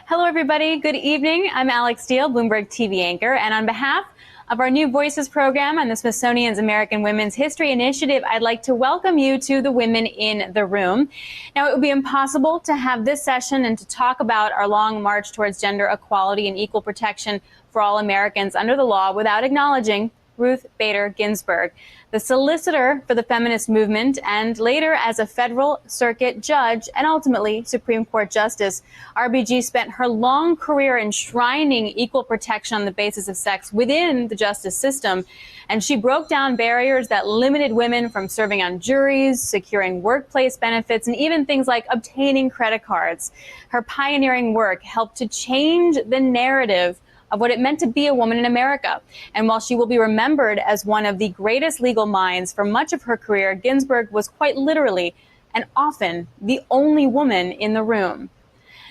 Hello, everybody. Good evening. I'm Alex Steele, Bloomberg TV anchor, and on behalf of our New Voices program and the Smithsonian's American Women's History Initiative, I'd like to welcome you to the Women in the Room. Now, it would be impossible to have this session and to talk about our long march towards gender equality and equal protection for all Americans under the law without acknowledging Ruth Bader Ginsburg, the solicitor for the feminist movement, and later as a federal circuit judge and ultimately Supreme Court justice. RBG spent her long career enshrining equal protection on the basis of sex within the justice system, and she broke down barriers that limited women from serving on juries, securing workplace benefits, and even things like obtaining credit cards. Her pioneering work helped to change the narrative of what it meant to be a woman in America. And while she will be remembered as one of the greatest legal minds for much of her career, Ginsburg was quite literally and often the only woman in the room.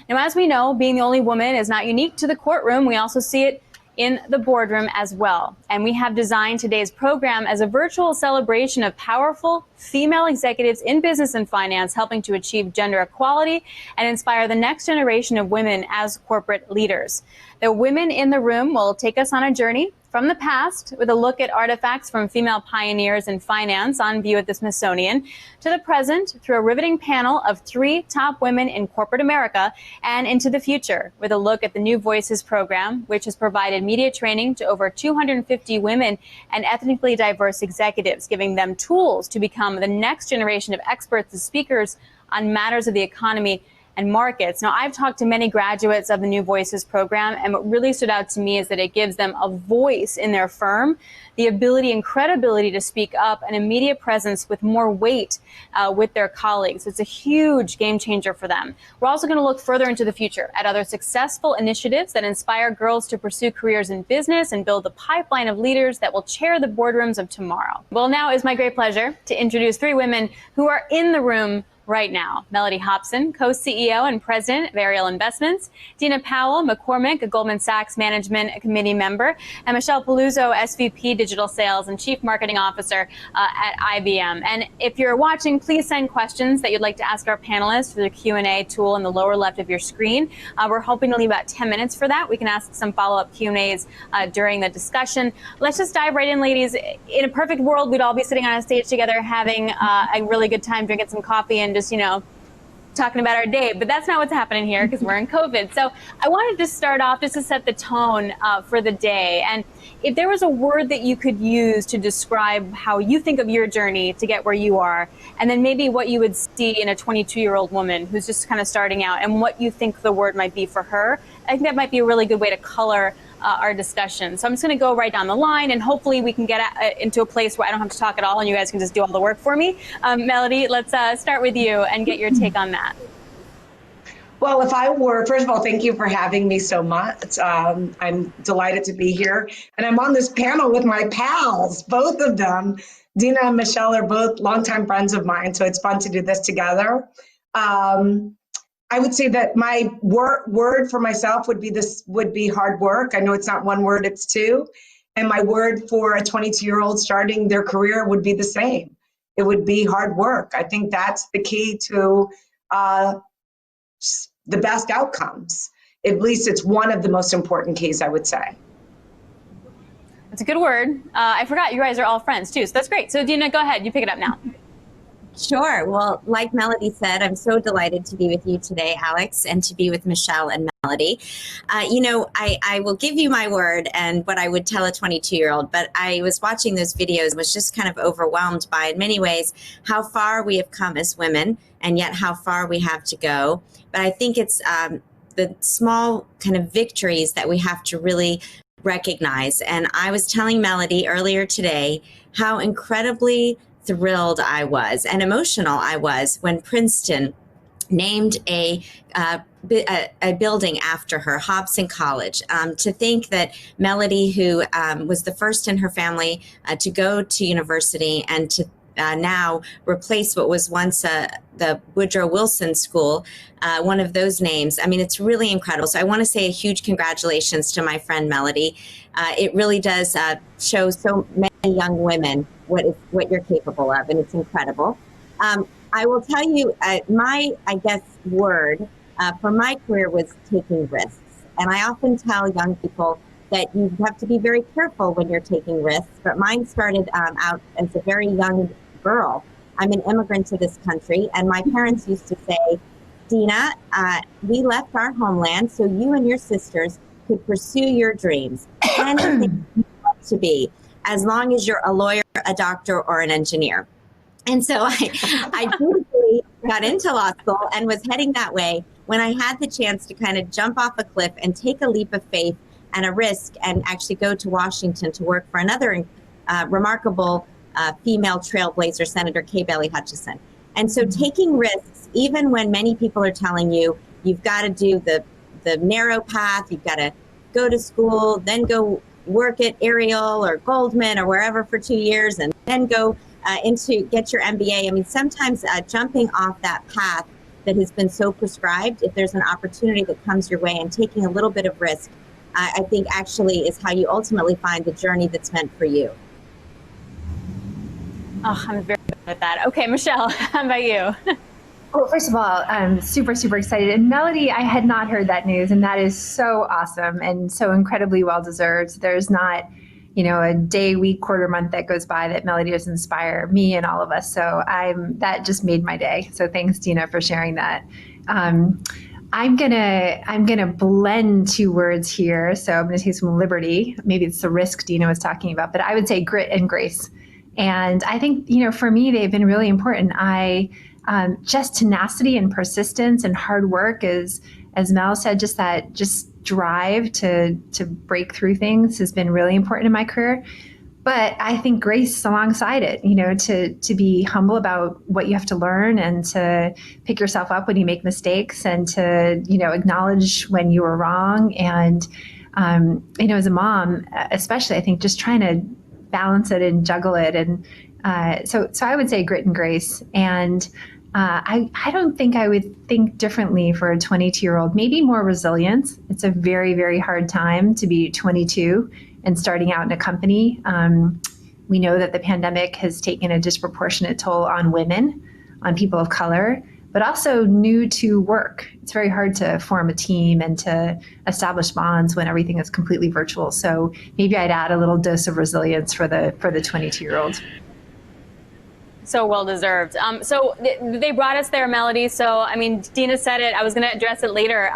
Now, as we know, being the only woman is not unique to the courtroom. We also see it in the boardroom as well. And we have designed today's program as a virtual celebration of powerful female executives in business and finance, helping to achieve gender equality and inspire the next generation of women as corporate leaders. The Women in the Room will take us on a journey from the past with a look at artifacts from female pioneers in finance on view at the Smithsonian to the present through a riveting panel of 3 top women in corporate America and into the future with a look at the New Voices program, which has provided media training to over 250 women and ethnically diverse executives, giving them tools to become the next generation of experts and speakers on matters of the economy and markets. Now, I've talked to many graduates of the New Voices program, and what really stood out to me is that it gives them a voice in their firm, the ability and credibility to speak up, and a media presence with more weight with their colleagues. It's a huge game changer for them. We're also going to look further into the future at other successful initiatives that inspire girls to pursue careers in business and build the pipeline of leaders that will chair the boardrooms of tomorrow. Well, now it's my great pleasure to introduce 3 women who are in the room right now. Melody Hobson, co-CEO and president of Ariel Investments, Dina Powell McCormick, a Goldman Sachs Management Committee member, and Michelle Paluzzo, SVP Digital Sales and Chief Marketing Officer at IBM. And if you're watching, please send questions that you'd like to ask our panelists through the Q&A tool in the lower left of your screen. We're hoping to leave about 10 minutes for that. We can ask some follow-up Q&As during the discussion. Let's just dive right in, ladies. In a perfect world, we'd all be sitting on a stage together having a really good time, drinking some coffee and just, talking about our day. But that's not what's happening here because we're in COVID. So I wanted to start off just to set the tone for the day. And if there was a word that you could use to describe how you think of your journey to get where you are, and then maybe what you would see in a 22-year-old woman who's just kind of starting out and what you think the word might be for her, I think that might be a really good way to color our discussion. So I'm just going to go right down the line, and hopefully we can get into a place where I don't have to talk at all and you guys can just do all the work for me. Melody, let's start with you and get your take on that. Well, if I were, first of all, thank you for having me so much. I'm delighted to be here. And I'm on this panel with my pals, both of them. Dina and Michelle are both longtime friends of mine, so it's fun to do this together. I would say that my word for myself would be hard work. I know it's not one word, it's 2. And my word for a 22-year-old starting their career would be the same. It would be hard work. I think that's the key to the best outcomes. At least it's one of the most important keys, I would say. That's a good word. I forgot you guys are all friends too, so that's great. So Dina, go ahead, you pick it up now. Sure. Well, like Melody said, I'm so delighted to be with you today, Alex, and to be with Michelle and Melody. I will give you my word and what I would tell a 22-year-old, but I was watching those videos and was just kind of overwhelmed by, in many ways, how far we have come as women and yet how far we have to go. But I think it's the small kind of victories that we have to really recognize. And I was telling Melody earlier today how incredibly thrilled I was and emotional I was when Princeton named a building after her, Hobson College. To think that Melody, who was the first in her family to go to university and to now replace what was once the Woodrow Wilson School, one of those names. I mean, it's really incredible. So I want to say a huge congratulations to my friend Melody. It really does show so many young women what you're capable of, and it's incredible. I will tell you my, I guess, word for my career was taking risks. And I often tell young people that you have to be very careful when you're taking risks. But mine started out as a very young girl. I'm an immigrant to this country, and my parents used to say, Dina, we left our homeland so you and your sisters could pursue your dreams, anything you want to be, as long as you're a lawyer, a doctor, or an engineer. And so I dutifully got into law school and was heading that way when I had the chance to kind of jump off a cliff and take a leap of faith and a risk and actually go to Washington to work for another remarkable female trailblazer, Senator Kay Bailey Hutchison. And so taking risks, even when many people are telling you, you've got to do the narrow path, you've got to go to school, then go work at Ariel or Goldman or wherever for 2 years, and then go get your MBA. I mean, sometimes jumping off that path that has been so prescribed, if there's an opportunity that comes your way and taking a little bit of risk, I think actually is how you ultimately find the journey that's meant for you. Oh, I'm very good at that. Okay, Michelle, how about you? Well, first of all, I'm super, super excited. And Melody, I had not heard that news, and that is so awesome and so incredibly well-deserved. There's not, a day, week, quarter, month that goes by that Melody doesn't inspire me and all of us. So that just made my day. So thanks, Dina, for sharing that. I'm gonna blend two words here. So I'm gonna take some liberty. Maybe it's the risk Dina was talking about, but I would say grit and grace. And I think, for me, they've been really important. Just tenacity and persistence and hard work is, as Mel said, just drive to break through things has been really important in my career. But I think grace alongside it, to be humble about what you have to learn and to pick yourself up when you make mistakes and to, acknowledge when you were wrong. And, as a mom, especially, I think just trying to balance it and juggle it. And so I would say grit and grace. And I don't think I would think differently for a 22-year-old, maybe more resilience. It's a very, very hard time to be 22 and starting out in a company. We know that the pandemic has taken a disproportionate toll on women, on people of color, but also new to work. It's very hard to form a team and to establish bonds when everything is completely virtual. So maybe I'd add a little dose of resilience for the 22-year-old. So well-deserved. So they brought us there, Melody. So, Dina said it. I was going to address it later.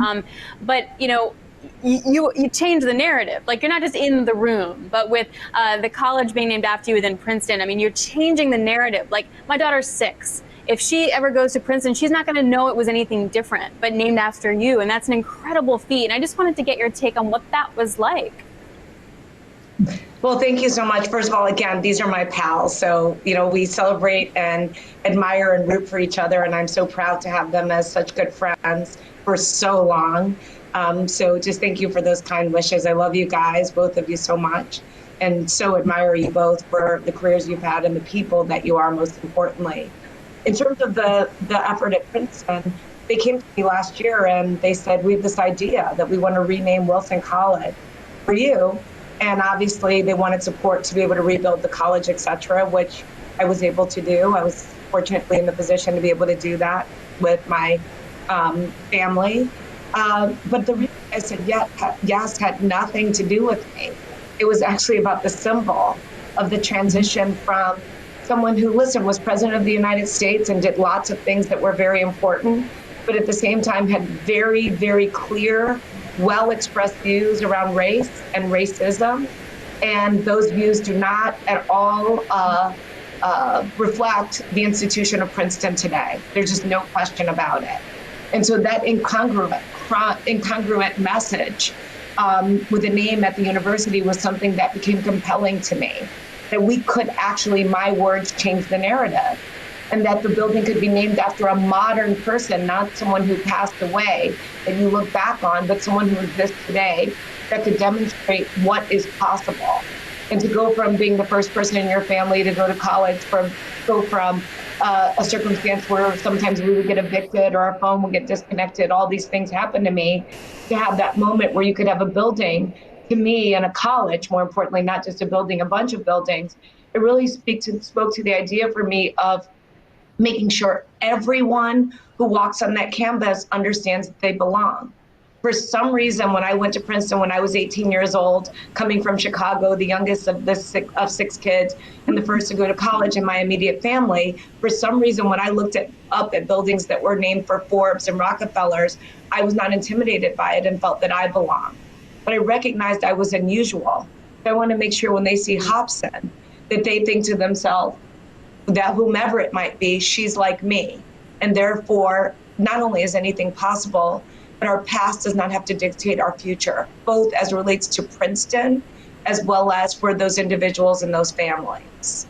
But, you change the narrative. Like, you're not just in the room, but with the college being named after you within Princeton, you're changing the narrative. Like, my daughter's 6. If she ever goes to Princeton, she's not going to know it was anything different, but named after you. And that's an incredible feat. And I just wanted to get your take on what that was like. Well, thank you so much. First of all, again, these are my pals. So, we celebrate and admire and root for each other. And I'm so proud to have them as such good friends for so long. So just thank you for those kind wishes. I love you guys, both of you, so much. And so admire you both for the careers you've had and the people that you are, most importantly. In terms of the effort at Princeton, they came to me last year and they said, we have this idea that we want to rename Wilson College for you. And obviously they wanted support to be able to rebuild the college, et cetera, which I was able to do. I was fortunately in the position to be able to do that with my family. But the reason I said yes had nothing to do with me. It was actually about the symbol of the transition from someone who, was president of the United States and did lots of things that were very important, but at the same time had very, very clear, well-expressed views around race and racism. And those views do not at all reflect the institution of Princeton today. There's just no question about it. And so that incongruent message with a name at the university was something that became compelling to me, that we could actually, my words, change the narrative, and that the building could be named after a modern person, not someone who passed away that you look back on, but someone who exists today that could demonstrate what is possible. And to go from being the first person in your family to go to college, go from a circumstance where sometimes we would get evicted or our phone would get disconnected, all these things happened to me, to have that moment where you could have a building, to me, and a college, more importantly, not just a building, a bunch of buildings. It really spoke to the idea for me of making sure everyone who walks on that campus understands that they belong. For some reason, when I went to Princeton when I was 18 years old, coming from Chicago, the youngest of six kids, and the first to go to college in my immediate family, for some reason, when I looked up at buildings that were named for Forbes and Rockefellers, I was not intimidated by it and felt that I belonged. But I recognized I was unusual. I want to make sure when they see Hobson, that they think to themselves that whomever it might be, she's like me. And therefore, not only is anything possible, but our past does not have to dictate our future, both as it relates to Princeton, as well as for those individuals and those families.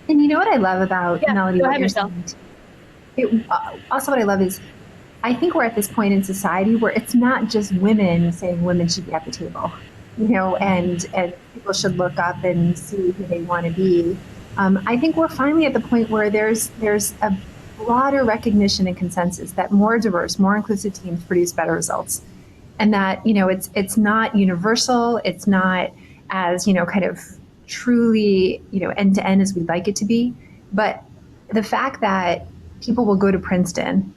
And you know what I love about Melody? Go ahead, Michelle. Also, what I love is I think we're at this point in society where it's not just women saying women should be at the table, and people should look up and see who they want to be. I think we're finally at the point where there's a broader recognition and consensus that more diverse, more inclusive teams produce better results, and that it's not universal, it's not as kind of truly end to end as we'd like it to be, but the fact that people will go to Princeton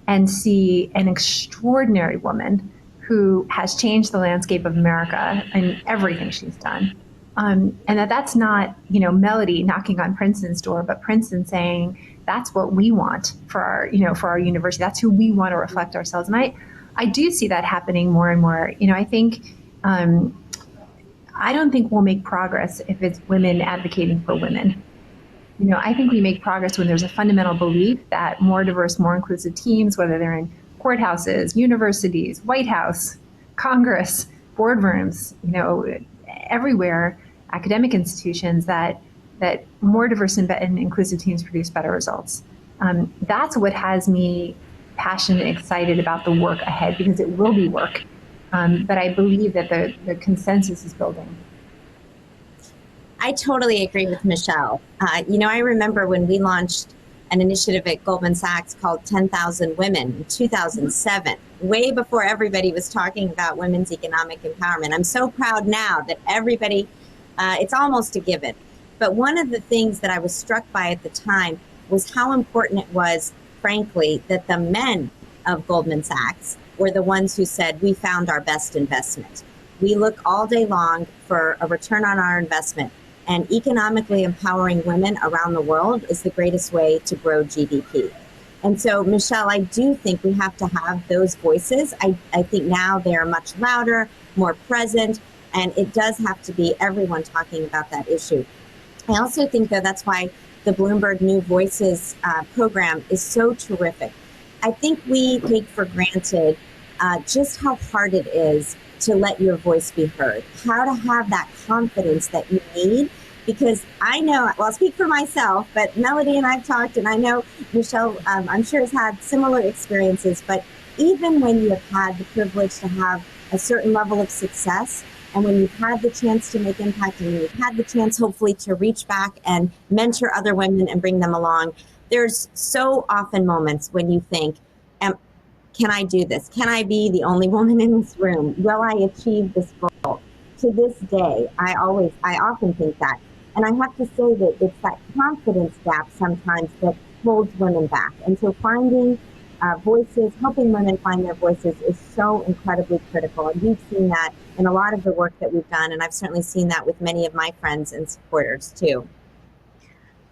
and see an extraordinary woman who has changed the landscape of America and everything she's done. And that's not, Melody knocking on Princeton's door, but Princeton saying, that's what we want for our university. That's who we want to reflect ourselves. And I do see that happening more and more. I think, I don't think we'll make progress if it's women advocating for women. I think we make progress when there's a fundamental belief that more diverse, more inclusive teams, whether they're in courthouses, universities, White House, Congress, boardrooms, everywhere, academic institutions, that more diverse and inclusive teams produce better results. That's what has me passionate and excited about the work ahead, because it will be work. But I believe that the consensus is building. I totally agree with Michelle. I remember when we launched an initiative at Goldman Sachs called 10,000 Women in 2007, way before everybody was talking about women's economic empowerment. I'm so proud now that everybody, it's almost a given. But one of the things that I was struck by at the time was how important it was, frankly, that the men of Goldman Sachs were the ones who said, we found our best investment. We look all day long for a return on our investment. And economically empowering women around the world is the greatest way to grow GDP. And so, Michelle, I do think we have to have those voices. I think now they're much louder, more present, and it does have to be everyone talking about that issue. I also think, though, that's why the Bloomberg New Voices program is so terrific. I think we take for granted just how hard it is to let your voice be heard, how to have that confidence that you need. Because I know, well, I'll speak for myself, but Melody and I've talked, and I know Michelle, I'm sure, has had similar experiences. But even when you have had the privilege to have a certain level of success, and when you've had the chance to make impact, and you've had the chance, hopefully, to reach back and mentor other women and bring them along, there's so often moments when you think, can I do this? Can I be the only woman in this room? Will I achieve this goal? To this day, I often think that. And I have to say that it's that confidence gap sometimes that holds women back. And so finding voices, helping women find their voices is so incredibly critical. And we've seen that in a lot of the work that we've done. And I've certainly seen that with many of my friends and supporters too.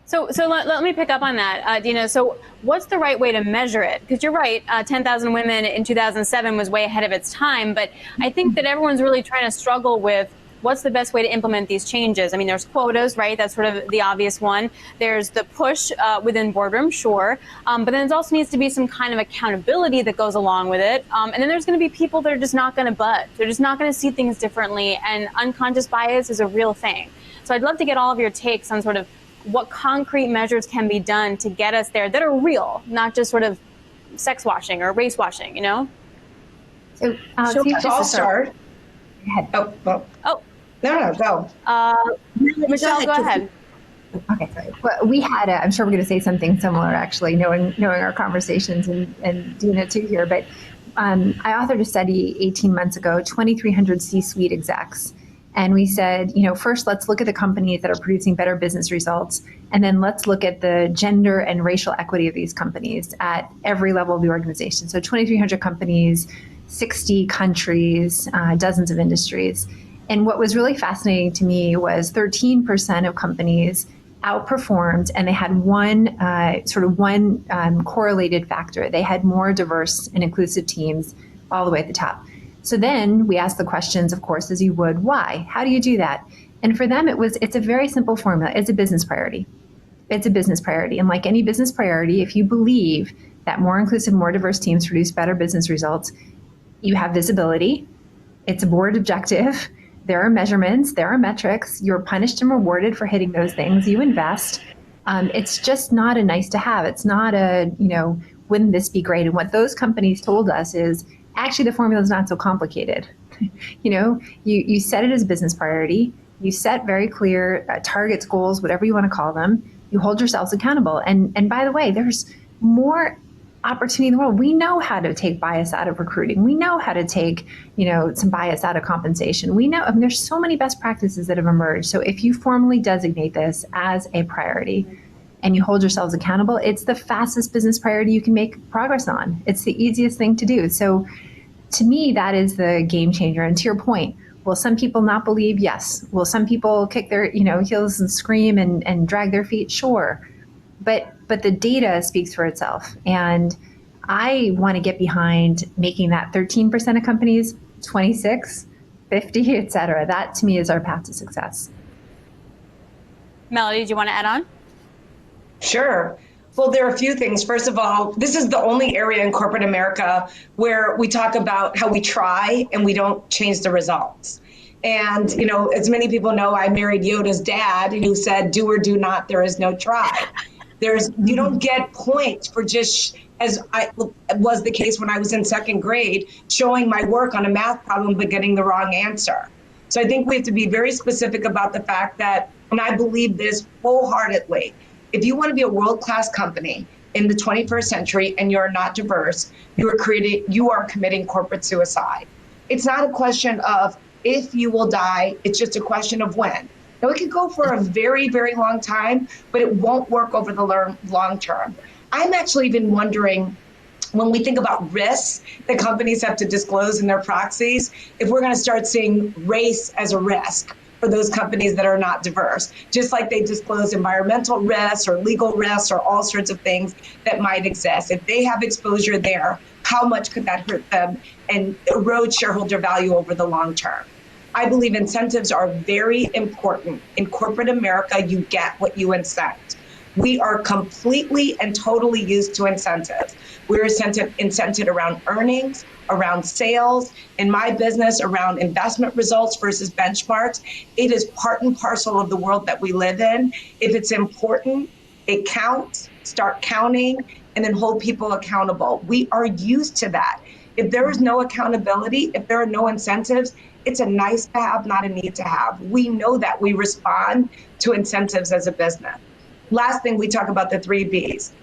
So let me pick up on that, Dina. So what's the right way to measure it? Because you're right, 10,000 Women in 2007 was way ahead of its time. But I think that everyone's really trying to struggle with what's the best way to implement these changes. I mean, there's quotas, right? That's sort of the obvious one. There's the push within boardrooms, sure. But then there also needs to be some kind of accountability that goes along with it. And then there's going to be people that are just not going to budge. They're just not going to see things differently. And unconscious bias is a real thing. So I'd love to get all of your takes on sort of what concrete measures can be done to get us there that are real, not just sort of sex washing or race washing, So I'll start. Go ahead. Oh. No, go. Michelle, go ahead. Okay, sorry. Well, we had, I'm sure we're going to say something similar, actually, knowing our conversations and Dina too here. But I authored a study 18 months ago, 2,300 C-suite execs. And we said, first, let's look at the companies that are producing better business results. And then let's look at the gender and racial equity of these companies at every level of the organization. So 2,300 companies, 60 countries, dozens of industries. And what was really fascinating to me was 13% of companies outperformed, and they had one correlated factor. They had more diverse and inclusive teams all the way at the top. So then we asked the questions, of course, as you would, why? How do you do that? And for them, it's a very simple formula. It's a business priority. It's a business priority. And like any business priority, if you believe that more inclusive, more diverse teams produce better business results, you have visibility. It's a board objective. There are measurements, there are metrics. You're punished and rewarded for hitting those things. You invest. It's just not a nice to have. It's not a, wouldn't this be great? And what those companies told us is actually the formula is not so complicated. You set it as a business priority. You set very clear targets, goals, whatever you want to call them. You hold yourselves accountable. And by the way, there's more opportunity in the world. We know how to take bias out of recruiting. We know how to take, some bias out of compensation. We know, there's so many best practices that have emerged. So if you formally designate this as a priority and you hold yourselves accountable, it's the fastest business priority you can make progress on. It's the easiest thing to do. So to me, that is the game changer. And to your point, will some people not believe? Yes. Will some people kick their, heels and scream and drag their feet? Sure. But the data speaks for itself. And I want to get behind making that 13% of companies, 26, 50, et cetera. That to me is our path to success. Melody, do you want to add on? Sure. Well, there are a few things. First of all, this is the only area in corporate America where we talk about how we try and we don't change the results. And, as many people know, I married Yoda's dad, who said, do or do not, there is no try. You don't get points for just, as was the case when I was in second grade, showing my work on a math problem but getting the wrong answer. So I think we have to be very specific about the fact that, and I believe this wholeheartedly, if you want to be a world-class company in the 21st century and you're not diverse, you are committing corporate suicide. It's not a question of if you will die, it's just a question of when. Now, it could go for a very, very long time, but it won't work over the long term. I'm actually even wondering, when we think about risks that companies have to disclose in their proxies, if we're going to start seeing race as a risk for those companies that are not diverse, just like they disclose environmental risks or legal risks or all sorts of things that might exist. If they have exposure there, how much could that hurt them and erode shareholder value over the long term? I believe incentives are very important. In corporate America, you get what you incent. We are completely and totally used to incentives. We're incented around earnings, around sales, in my business, around investment results versus benchmarks. It is part and parcel of the world that we live in. If it's important, it counts, start counting, and then hold people accountable. We are used to that. If there is no accountability, if there are no incentives, it's a nice to have, not a need to have. We know that we respond to incentives as a business. Last thing, we talk about the 3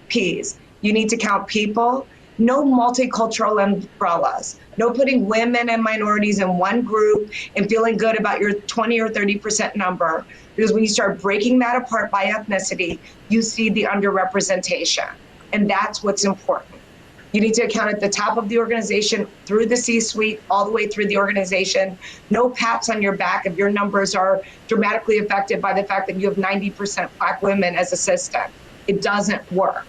Ps. You need to count people, no multicultural umbrellas, no putting women and minorities in one group and feeling good about your 20 or 30% number. Because when you start breaking that apart by ethnicity, you see the underrepresentation. And that's what's important. You need to account at the top of the organization, through the C-suite, all the way through the organization. No pats on your back if your numbers are dramatically affected by the fact that you have 90% Black women as assistant. It doesn't work.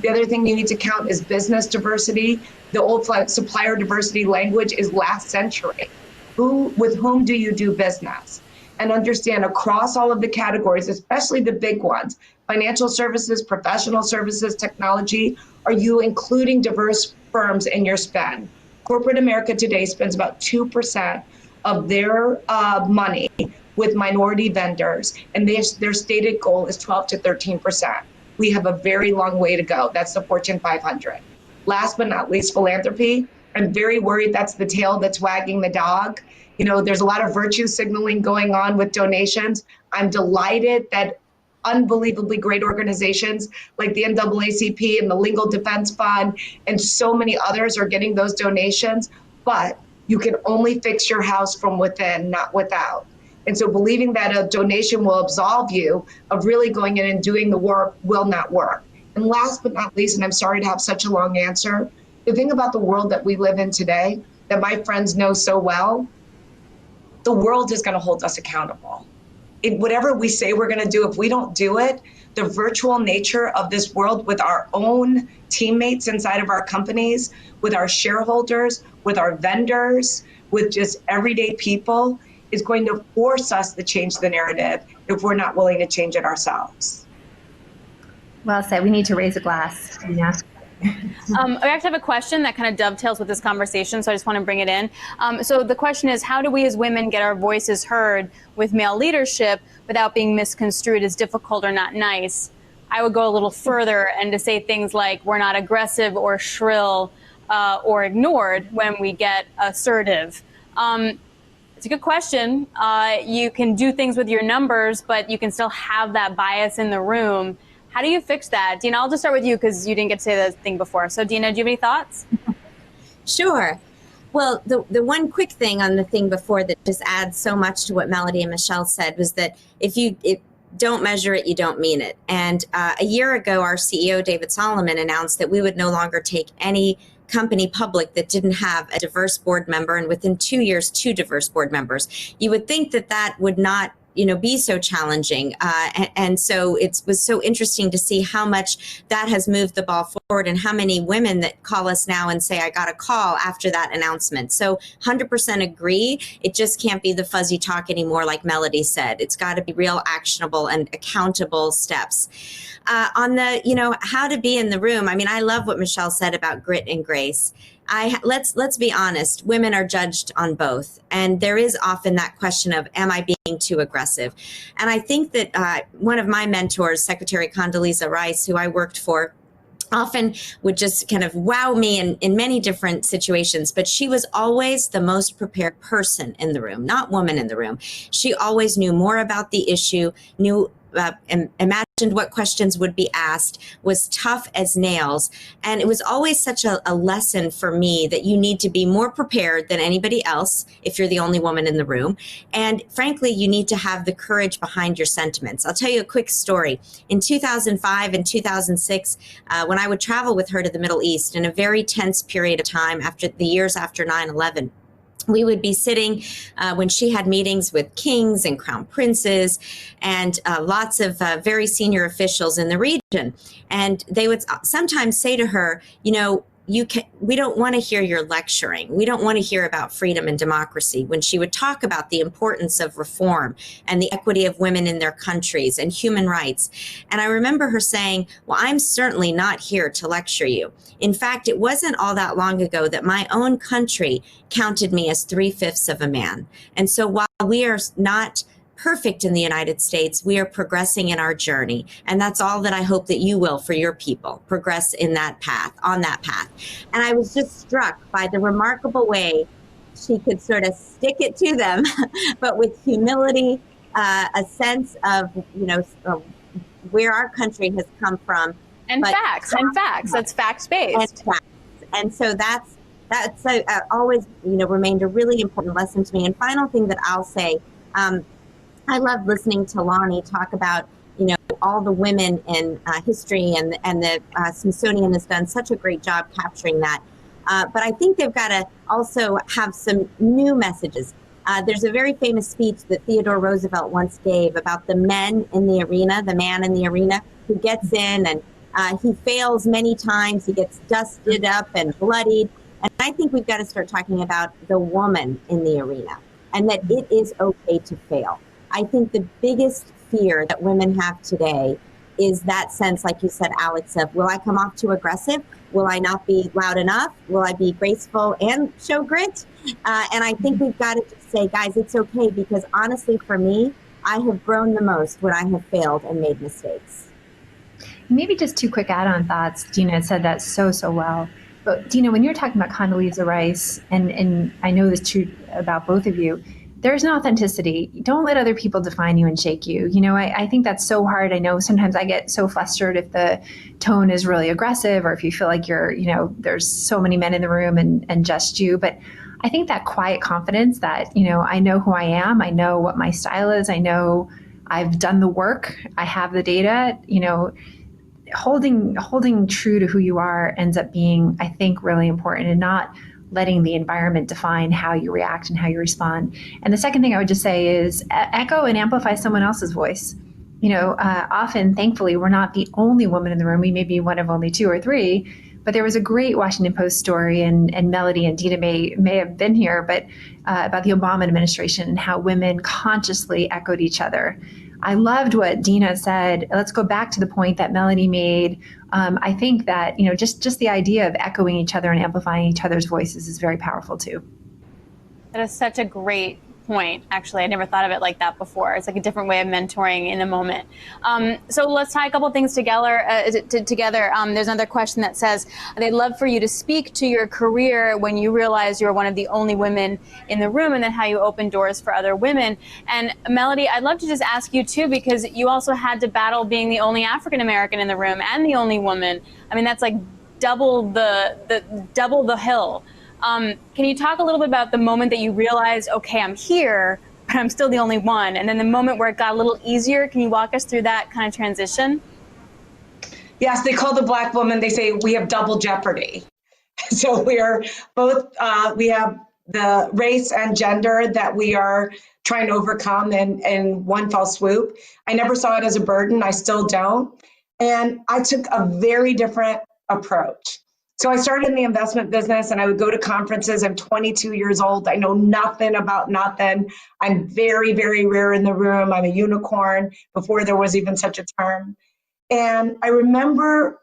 The other thing you need to count is business diversity. The old supplier diversity language is last century. With whom do you do business? And understand across all of the categories, especially the big ones, financial services, professional services, technology, are you including diverse firms in your spend? Corporate America today spends about 2% of their money with minority vendors, and their stated goal is 12 to 13%. We have a very long way to go. That's the Fortune 500. Last but not least, philanthropy. I'm very worried that's the tail that's wagging the dog. There's a lot of virtue signaling going on with donations. I'm delighted that unbelievably great organizations like the NAACP and the Legal Defense Fund and so many others are getting those donations, but you can only fix your house from within, not without. And so believing that a donation will absolve you of really going in and doing the work will not work. And last but not least, and I'm sorry to have such a long answer, the thing about the world that we live in today that my friends know so well, the world is going to hold us accountable. Whatever we say we're going to do, if we don't do it, the virtual nature of this world with our own teammates inside of our companies, with our shareholders, with our vendors, with just everyday people, is going to force us to change the narrative if we're not willing to change it ourselves. Well said. We need to raise a glass. Yeah. I have to have a question that kind of dovetails with this conversation, so I just want to bring it in. So the question is, how do we as women get our voices heard with male leadership without being misconstrued as difficult or not nice? I would go a little further and to say things like we're not aggressive or shrill or ignored when we get assertive. It's a good question. You can do things with your numbers, but you can still have that bias in the room. How do you fix that? Dina, I'll just start with you because you didn't get to say the thing before. So Dina, do you have any thoughts? Sure. Well, the one quick thing on the thing before that just adds so much to what Melody and Michelle said was that if you don't measure it, you don't mean it. And a year ago, our CEO, David Solomon, announced that we would no longer take any company public that didn't have a diverse board member, and within 2 years, 2 diverse board members. You would think that that would not be so challenging. And so it was so interesting to see how much that has moved the ball forward and how many women that call us now and say, I got a call after that announcement. So 100% agree. It just can't be the fuzzy talk anymore, like Melody said. It's got to be real, actionable and accountable steps. On the, how to be in the room. I mean, I love what Michelle said about grit and grace. Let's be honest, women are judged on both. And there is often that question of, am I being too aggressive? And I think that one of my mentors, Secretary Condoleezza Rice, who I worked for, often would just kind of wow me in many different situations, but she was always the most prepared person in the room, not woman in the room. She always knew more about the issue, knew imagined what questions would be asked, was tough as nails. And it was always such a lesson for me that you need to be more prepared than anybody else if you're the only woman in the room. And frankly, you need to have the courage behind your sentiments. I'll tell you a quick story. In 2005 and 2006, when I would travel with her to the Middle East in a very tense period of time after the years after 9/11, we would be sitting when she had meetings with kings and crown princes and lots of very senior officials in the region. And they would sometimes say to her, we don't want to hear your lecturing. We don't want to hear about freedom and democracy, when she would talk about the importance of reform and the equity of women in their countries and human rights. And I remember her saying, well, I'm certainly not here to lecture you. In fact, it wasn't all that long ago that my own country counted me as 3/5 of a man. And so while we are not perfect in the United States, we are progressing in our journey. And that's all that I hope that you will for your people, progress in that path, on that path. And I was just struck by the remarkable way she could sort of stick it to them, but with humility, a sense of, where our country has come from. And facts. That's fact-based. And so that's always, remained a really important lesson to me. And final thing that I'll say, I love listening to Lonnie talk about, all the women in history, and the Smithsonian has done such a great job capturing that. But I think they've got to also have some new messages. There's a very famous speech that Theodore Roosevelt once gave about the men in the arena, the man in the arena who gets in and he fails many times. He gets dusted up and bloodied. And I think we've got to start talking about the woman in the arena, and that it is okay to fail. I think the biggest fear that women have today is that sense, like you said, Alex, of, will I come off too aggressive? Will I not be loud enough? Will I be graceful and show grit? And I think we've got to just say, guys, it's okay, because honestly, for me, I have grown the most when I have failed and made mistakes. Maybe just 2 quick add-on thoughts. Dina said that so well. But Dina, when you're talking about Condoleezza Rice, and I know this is true about both of you, there's an authenticity. Don't let other people define you and shake you. I think that's so hard. I know sometimes I get so flustered if the tone is really aggressive, or if you feel like there's so many men in the room and just you. But I think that quiet confidence that, I know who I am, I know what my style is, I know I've done the work, I have the data, holding true to who you are ends up being, I think, really important, and not letting the environment define how you react and how you respond. And the second thing I would just say is echo and amplify someone else's voice. Often, thankfully, we're not the only woman in the room. We may be one of only two or three, but there was a great Washington Post story, and Melody and Dina may have been here, but about the Obama administration and how women consciously echoed each other. I loved what Dina said. Let's go back to the point that Melody made. I think that, just the idea of echoing each other and amplifying each other's voices is very powerful too. That is such a great point. Actually, I never thought of it like that before. It's like a different way of mentoring in the moment. So let's tie a couple things together. There's another question that says, they'd love for you to speak to your career when you realize you're one of the only women in the room, and then how you open doors for other women. And Melody, I'd love to just ask you too, because you also had to battle being the only African American in the room and the only woman. I mean, that's like double the hill. Can you talk a little bit about the moment that you realized, okay, I'm here, but I'm still the only one? And then the moment where it got a little easier, can you walk us through that kind of transition? Yes, they call the Black woman, they say we have double jeopardy. So we are both, we have the race and gender that we are trying to overcome in one fell swoop. I never saw it as a burden. I still don't. And I took a very different approach. So I started in the investment business, and I would go to conferences. I'm 22 years old. I know nothing about nothing. I'm very, very rare in the room. I'm a unicorn before there was even such a term. And I remember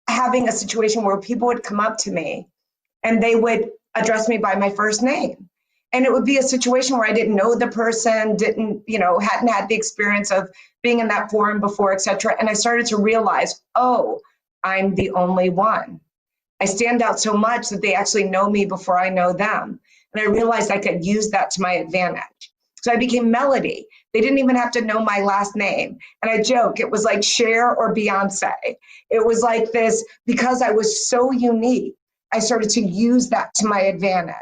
having a situation where people would come up to me and they would address me by my first name. And it would be a situation where I didn't know the person, hadn't had the experience of being in that forum before, et cetera. And I started to realize, oh, I'm the only one. I stand out so much that they actually know me before I know them. And I realized I could use that to my advantage. So I became Melody. They didn't even have to know my last name. And I joke, it was like Cher or Beyonce. It was like this, because I was so unique, I started to use that to my advantage.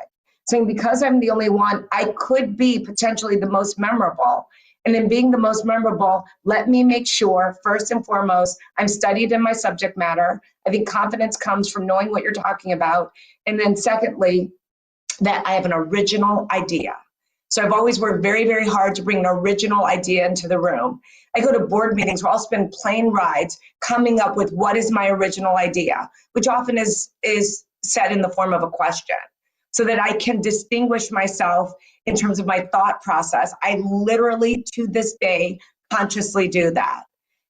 Saying, because I'm the only one, I could be potentially the most memorable. And in being the most memorable, let me make sure, first and foremost, I'm studied in my subject matter. I think confidence comes from knowing what you're talking about. And then secondly, that I have an original idea. So I've always worked very, very hard to bring an original idea into the room. I go to board meetings where I'll spend plane rides coming up with what is my original idea, which often is said in the form of a question, so that I can distinguish myself in terms of my thought process. I literally, to this day, consciously do that.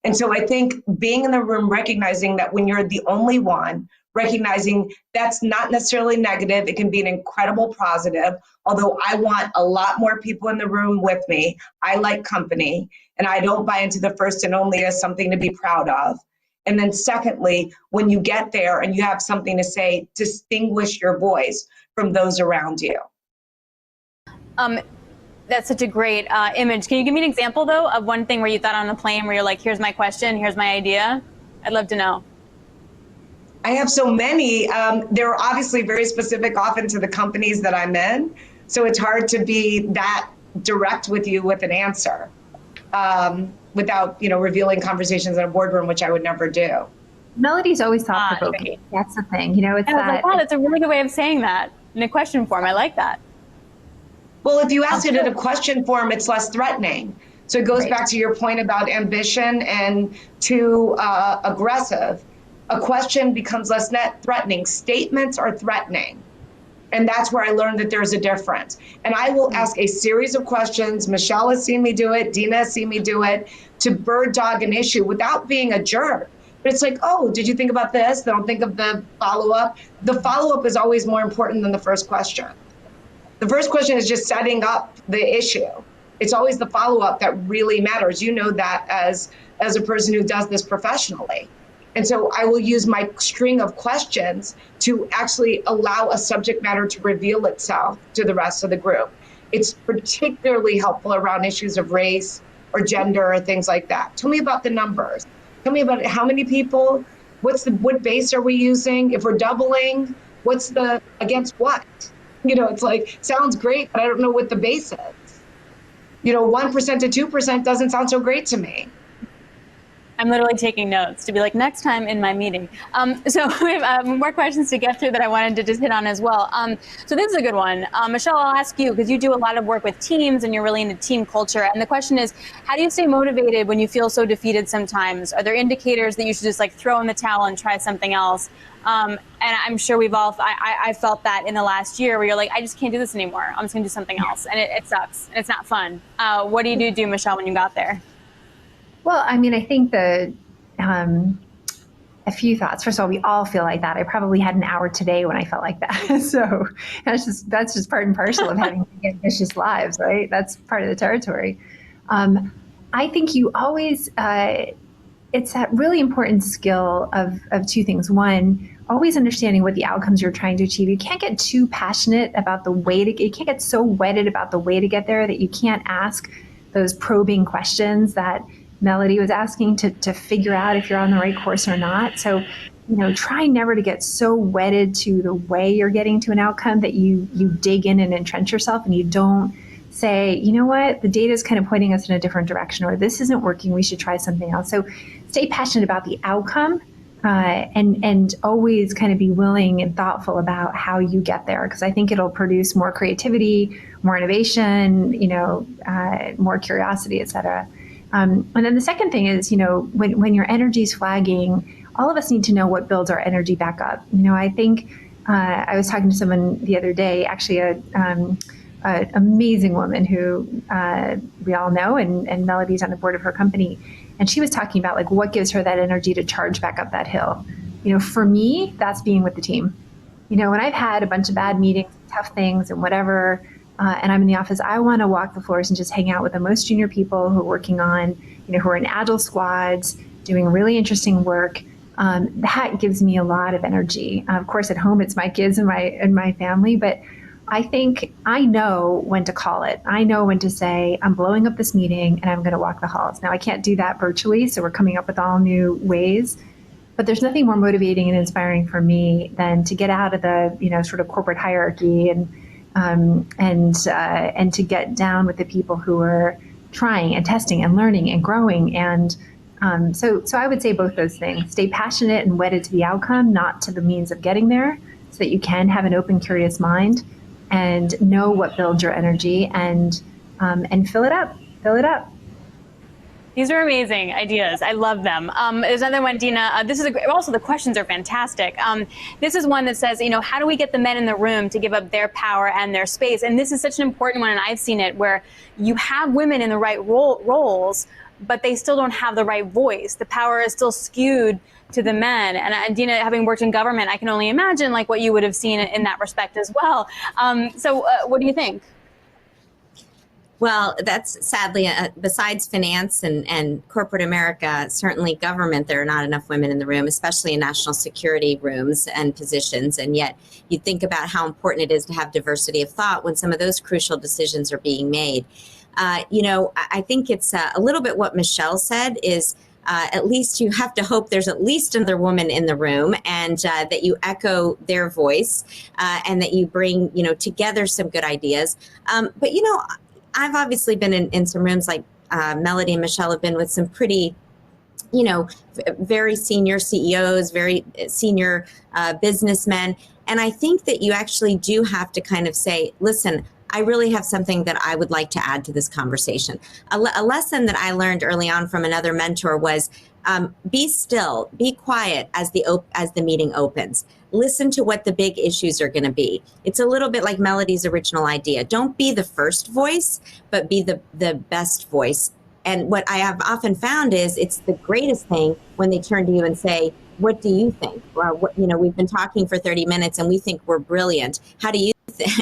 And so I think being in the room, recognizing that when you're the only one, recognizing that's not necessarily negative, it can be an incredible positive, although I want a lot more people in the room with me. I like company, and I don't buy into the first and only as something to be proud of. And then secondly, when you get there and you have something to say, distinguish your voice from those around you. That's such a great image. Can you give me an example, though, of one thing where you thought on the plane where you're like, here's my question, here's my idea? I'd love to know. I have so many. They're obviously very specific often to the companies that I'm in. So it's hard to be that direct with you with an answer without, revealing conversations in a boardroom, which I would never do. Melody's always thought-provoking. That's the thing. It's that. Wow, that's a really good way of saying that in a question form. I like that. Well, if you ask it in a question form, it's less threatening. So it goes Right. back to your point about ambition and too aggressive. A question becomes less threatening. Statements are threatening. And that's where I learned that there's a difference. And I will ask a series of questions. Michelle has seen me do it. Dina has seen me do it, to bird dog an issue without being a jerk. But it's like, oh, did you think about this? Then I'll think of the follow-up. The follow-up is always more important than the first question. The first question is just setting up the issue. It's always the follow-up that really matters. You know that as a person who does this professionally. And so I will use my string of questions to actually allow a subject matter to reveal itself to the rest of the group. It's particularly helpful around issues of race or gender or things like that. Tell me about the numbers. Tell me about how many people, what base are we using? If we're doubling, what's against what? It's like, sounds great, but I don't know what the base is. 1% to 2% doesn't sound so great to me. I'm literally taking notes to be like, next time in my meeting. So we have more questions to get through that I wanted to just hit on as well. So this is a good one. Michelle, I'll ask you, because you do a lot of work with teams and you're really into team culture. And the question is, how do you stay motivated when you feel so defeated sometimes? Are there indicators that you should just like throw in the towel and try something else? And I'm sure I felt that in the last year where you're like, I just can't do this anymore. I'm just gonna do something else. And it sucks and it's not fun. What do you do, Michelle, when you got there? Well, I mean, I think a few thoughts. First of all, we all feel like that. I probably had an hour today when I felt like that. So that's just part and parcel of having ambitious lives, right? That's part of the territory. I think you always, it's that really important skill of two things. One, always understanding what the outcomes you're trying to achieve. You can't get too passionate about you can't get so wedded about the way to get there that you can't ask those probing questions that Melody was asking to figure out if you're on the right course or not. So, try never to get so wedded to the way you're getting to an outcome that you dig in and entrench yourself and you don't say, you know what, the data is kind of pointing us in a different direction, or this isn't working, we should try something else. So stay passionate about the outcome and always kind of be willing and thoughtful about how you get there, because I think it'll produce more creativity, more innovation, more curiosity, et cetera. And then the second thing is, when your energy is flagging, all of us need to know what builds our energy back up. I think I was talking to someone the other day, actually an amazing woman who we all know, and Melody's on the board of her company. And she was talking about like what gives her that energy to charge back up that hill. For me, that's being with the team. When I've had a bunch of bad meetings, tough things and whatever, and I'm in the office, I want to walk the floors and just hang out with the most junior people who are working on, who are in agile squads, doing really interesting work. That gives me a lot of energy. Of course, at home, it's my kids and my family, but I think I know when to call it. I know when to say, I'm blowing up this meeting and I'm going to walk the halls. Now, I can't do that virtually, so we're coming up with all new ways. But there's nothing more motivating and inspiring for me than to get out of the, sort of corporate hierarchy and to get down with the people who are trying and testing and learning and growing. And so I would say both those things. Stay passionate and wedded to the outcome, not to the means of getting there, so that you can have an open, curious mind and know what builds your energy and fill it up. These are amazing ideas. I love them. There's another one, Dina. This is also the questions are fantastic. This is one that says, how do we get the men in the room to give up their power and their space? And this is such an important one, and I've seen it where you have women in the right roles, but they still don't have the right voice. The power is still skewed to the men. And Dina, having worked in government, I can only imagine like what you would have seen in that respect as well. So what do you think? Well, that's sadly, besides finance and corporate America, certainly government, there are not enough women in the room, especially in national security rooms and positions. And yet you think about how important it is to have diversity of thought when some of those crucial decisions are being made. I think it's a little bit what Michelle said is, at least you have to hope there's at least another woman in the room and that you echo their voice and that you bring, together some good ideas. But, I've obviously been in some rooms like Melody and Michelle have been with some pretty, very senior CEOs, very senior businessmen. And I think that you actually do have to kind of say, listen, I really have something that I would like to add to this conversation. A lesson that I learned early on from another mentor was be still, be quiet as the meeting opens. Listen to what the big issues are going to be. It's a little bit like Melody's original idea. Don't be the first voice, but be the best voice. And what I have often found is it's the greatest thing when they turn to you and say, what do you think? Or, we've been talking for 30 minutes and we think we're brilliant. How do you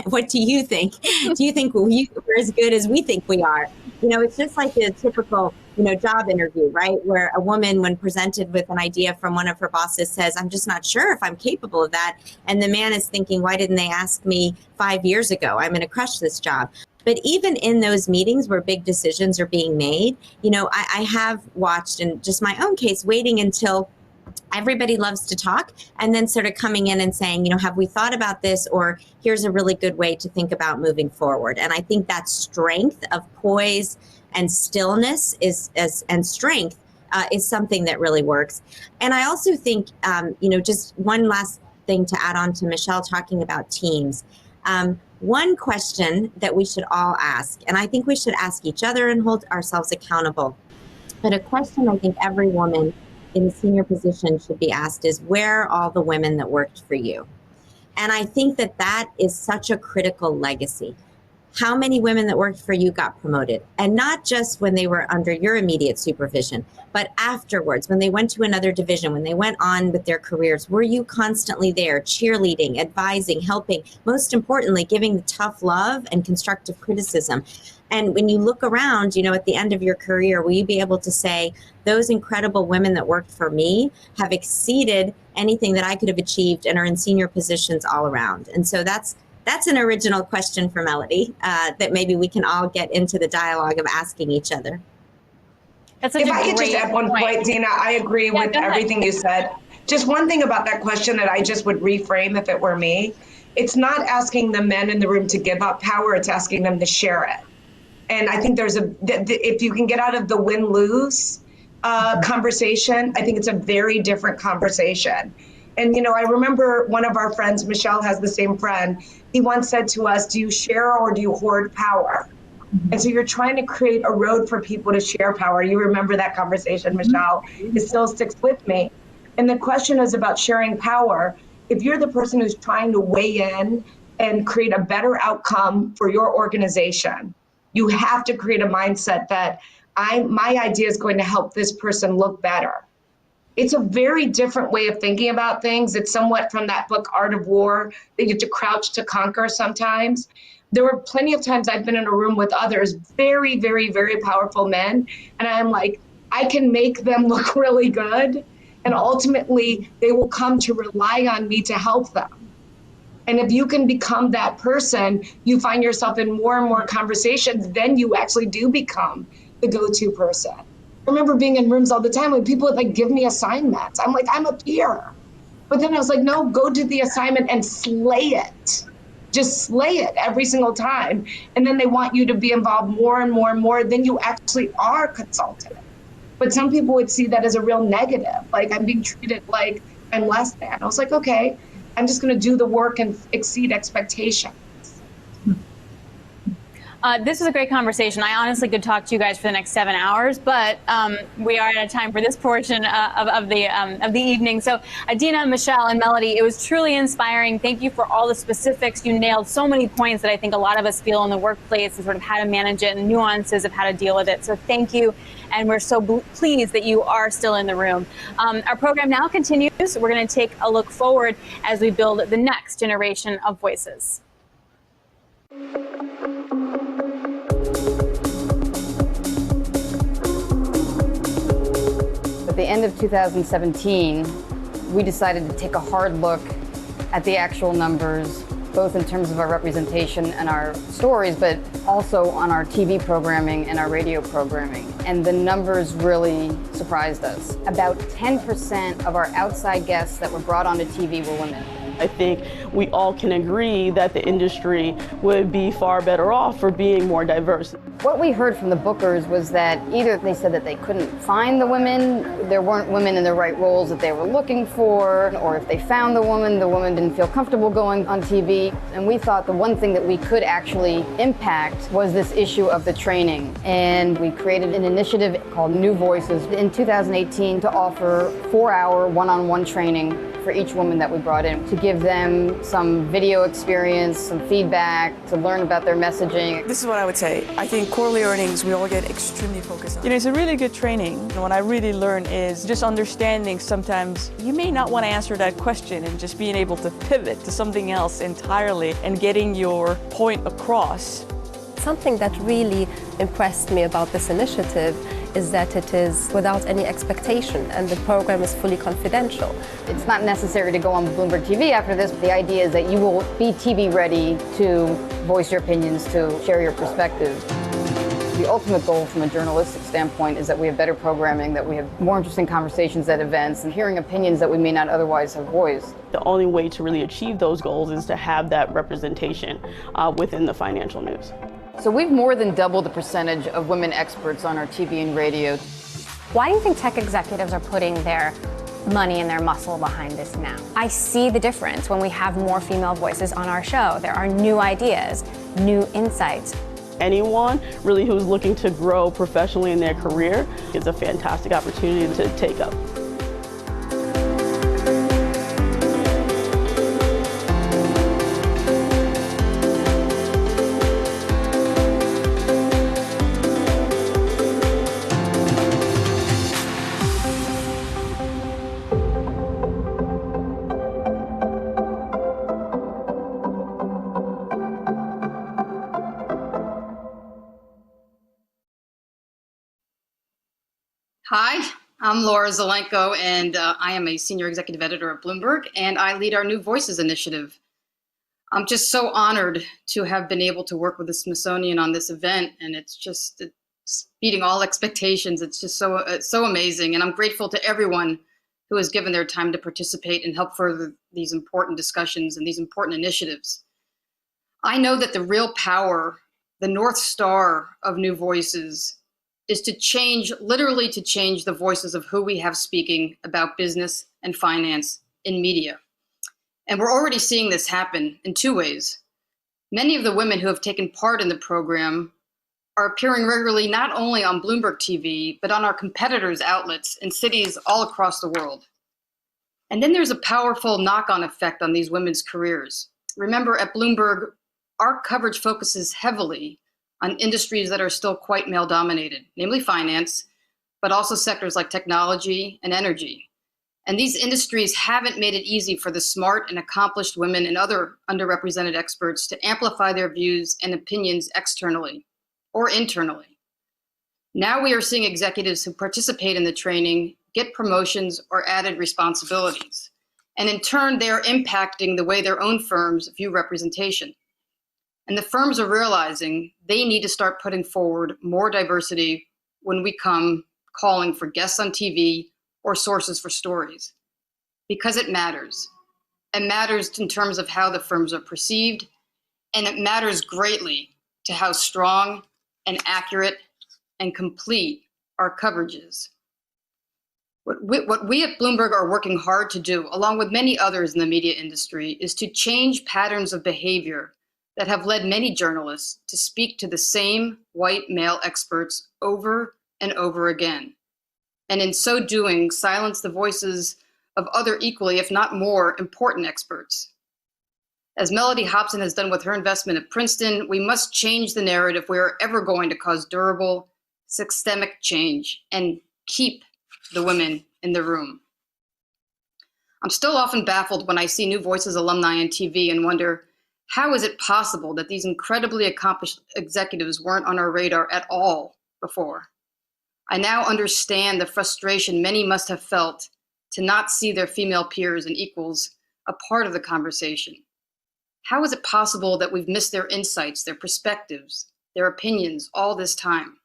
what do you think? Do you think we're as good as we think we are? It's just like a typical, job interview, right? Where a woman, when presented with an idea from one of her bosses, says, I'm just not sure if I'm capable of that. And the man is thinking, why didn't they ask me 5 years ago? I'm going to crush this job. But even in those meetings where big decisions are being made, I have watched, in just my own case, waiting until everybody loves to talk, and then sort of coming in and saying, have we thought about this, or here's a really good way to think about moving forward. And I think that strength of poise and stillness and strength is something that really works. And I also think, just one last thing to add on to Michelle talking about teams. One question that we should all ask, and I think we should ask each other and hold ourselves accountable, but a question I think every woman in a senior position should be asked is, where are all the women that worked for you? And I think that is such a critical legacy. How many women that worked for you got promoted? And not just when they were under your immediate supervision, but afterwards, when they went to another division, when they went on with their careers, were you constantly there, cheerleading, advising, helping, most importantly, giving the tough love and constructive criticism? And when you look around, at the end of your career, will you be able to say, those incredible women that worked for me have exceeded anything that I could have achieved and are in senior positions all around? And so that's an original question for Melody that maybe we can all get into the dialogue of asking each other. That's if I could just add one point, Dina, I agree with everything you said. Just one thing about that question that I just would reframe if it were me. It's not asking the men in the room to give up power, it's asking them to share it. And I think if you can get out of the win-lose conversation, I think it's a very different conversation. And, I remember one of our friends, Michelle has the same friend, he once said to us, do you share or do you hoard power? And so you're trying to create a road for people to share power. You remember that conversation, Michelle. It still sticks with me. And the question is about sharing power. If you're the person who's trying to weigh in and create a better outcome for your organization, you have to create a mindset that my idea is going to help this person look better. It's a very different way of thinking about things. It's somewhat from that book, Art of War, that you have to crouch to conquer sometimes. There were plenty of times I've been in a room with others, very, very, very powerful men. And I'm like, I can make them look really good. And ultimately, they will come to rely on me to help them. And if you can become that person, you find yourself in more and more conversations, then you actually do become the go-to person. I remember being in rooms all the time when people would give me assignments. I'm like, I'm a peer. But then I was like, no, go do the assignment and slay it. Just slay it every single time. And then they want you to be involved more and more and more. Then you actually are consultative. But some people would see that as a real negative. I'm being treated like I'm less than. I was like, okay, I'm just going to do the work and exceed expectations. This is a great conversation. I honestly could talk to you guys for the next 7 hours, but we are out of time for this portion of the evening. So, Adina, Michelle, and Melody, it was truly inspiring. Thank you for all the specifics. You nailed so many points that I think a lot of us feel in the workplace, and sort of how to manage it and nuances of how to deal with it. So, thank you, and we're so pleased that you are still in the room. Our program now continues. We're going to take a look forward as we build the next generation of voices. At the end of 2017, we decided to take a hard look at the actual numbers, both in terms of our representation and our stories, but also on our TV programming and our radio programming. And the numbers really surprised us. About 10% of our outside guests that were brought onto TV were women. I think we all can agree that the industry would be far better off for being more diverse. What we heard from the bookers was that either they said that they couldn't find the women, there weren't women in the right roles that they were looking for, or if they found the woman didn't feel comfortable going on TV. And we thought the one thing that we could actually impact was this issue of the training. And we created an initiative called New Voices in 2018 to offer 4-hour one-on-one training for each woman that we brought in, to give them some video experience, some feedback, to learn about their messaging. This is what I would say. I think quarterly earnings, we all get extremely focused on. It's a really good training. And what I really learned is just understanding sometimes you may not want to answer that question, and just being able to pivot to something else entirely and getting your point across. Something that really impressed me about this initiative is that it is without any expectation, and the program is fully confidential. It's not necessary to go on Bloomberg TV after this. The idea is that you will be TV ready to voice your opinions, to share your perspectives. The ultimate goal from a journalistic standpoint is that we have better programming, that we have more interesting conversations at events, and hearing opinions that we may not otherwise have voiced. The only way to really achieve those goals is to have that representation within the financial news. So we've more than doubled the percentage of women experts on our TV and radio. Why do you think tech executives are putting their money and their muscle behind this now? I see the difference when we have more female voices on our show. There are new ideas, new insights. Anyone really who's looking to grow professionally in their career is a fantastic opportunity to take up. Hi, I'm Laura Zelenko, and I am a senior executive editor at Bloomberg, and I lead our New Voices initiative. I'm just so honored to have been able to work with the Smithsonian on this event, and it's beating all expectations. It's just so amazing, and I'm grateful to everyone who has given their time to participate and help further these important discussions and these important initiatives. I know that the real power, the North Star of New Voices, is to change, literally to change the voices of who we have speaking about business and finance in media. And we're already seeing this happen in two ways. Many of the women who have taken part in the program are appearing regularly not only on Bloomberg TV, but on our competitors' outlets in cities all across the world. And then there's a powerful knock-on effect on these women's careers. Remember, at Bloomberg, our coverage focuses heavily on industries that are still quite male-dominated, namely finance, but also sectors like technology and energy. And these industries haven't made it easy for the smart and accomplished women and other underrepresented experts to amplify their views and opinions externally or internally. Now we are seeing executives who participate in the training get promotions or added responsibilities. And in turn, they are impacting the way their own firms view representation. And the firms are realizing they need to start putting forward more diversity when we come calling for guests on TV or sources for stories, because it matters. It matters in terms of how the firms are perceived, and it matters greatly to how strong and accurate and complete our coverage is. What we at Bloomberg are working hard to do, along with many others in the media industry, is to change patterns of behavior that have led many journalists to speak to the same white male experts over and over again. And in so doing, silence the voices of other equally, if not more, important experts. As Melody Hobson has done with her investment at Princeton, we must change the narrative if we are ever going to cause durable, systemic change and keep the women in the room. I'm still often baffled when I see New Voices alumni on TV and wonder, how is it possible that these incredibly accomplished executives weren't on our radar at all before? I now understand the frustration many must have felt to not see their female peers and equals a part of the conversation. How is it possible that we've missed their insights, their perspectives, their opinions all this time?